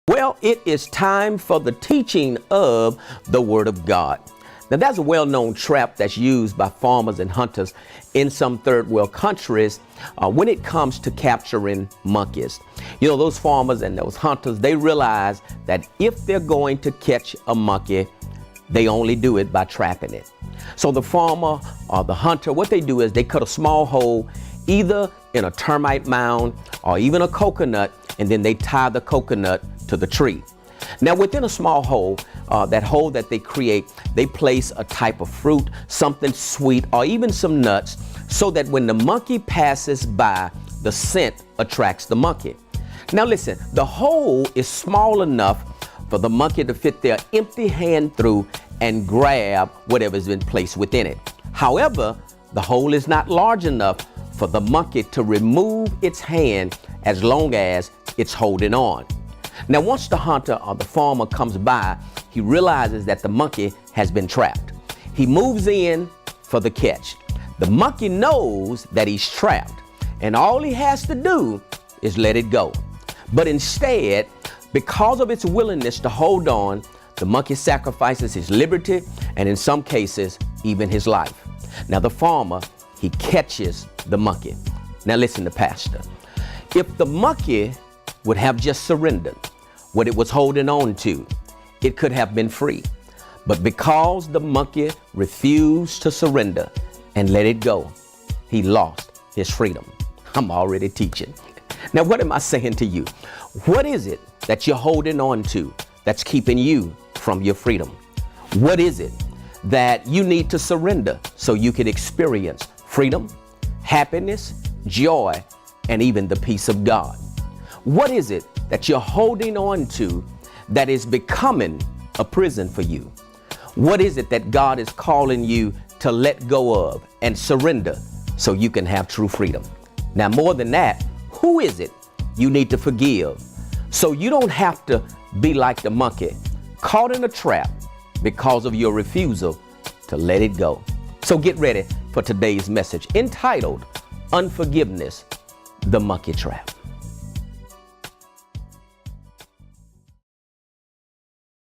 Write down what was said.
Well, it is time for the teaching of the Word of God. Now, that's a well-known trap that's used by farmers and hunters in some third world countries when it comes to capturing monkeys. You know, those farmers and those hunters, they realize that if they're going to catch a monkey, they only do it by trapping it. So the farmer or the hunter, what they do is they cut a small hole either in a termite mound or even a coconut, and then they tie the coconut to the tree. Now, within a small hole, that hole that they create, they place a type of fruit, something sweet, or even some nuts, so that when the monkey passes by, the scent attracts the monkey. Now listen, the hole is small enough for the monkey to fit their empty hand through and grab whatever's been placed within it. However, the hole is not large enough for the monkey to remove its hand as long as it's holding on. Now, once the hunter or the farmer comes by, he realizes that the monkey has been trapped. He moves in for the catch. The monkey knows that he's trapped, and all he has to do is let it go. But instead, because of its willingness to hold on, the monkey sacrifices his liberty and in some cases, even his life. Now, the farmer, he catches the monkey. Now listen to Pastor. If the monkey would have just surrendered what it was holding on to, it could have been free. But because the monkey refused to surrender and let it go, he lost his freedom. I'm already teaching. Now, what am I saying to you? What is it that you're holding on to that's keeping you from your freedom? What is it that you need to surrender so you can experience freedom, happiness, joy, and even the peace of God? What is it that you're holding on to that is becoming a prison for you? What is it that God is calling you to let go of and surrender so you can have true freedom? Now, more than that, who is it you need to forgive so you don't have to be like the monkey caught in a trap because of your refusal to let it go? So get ready for today's message entitled Unforgiveness, the Monkey Trap.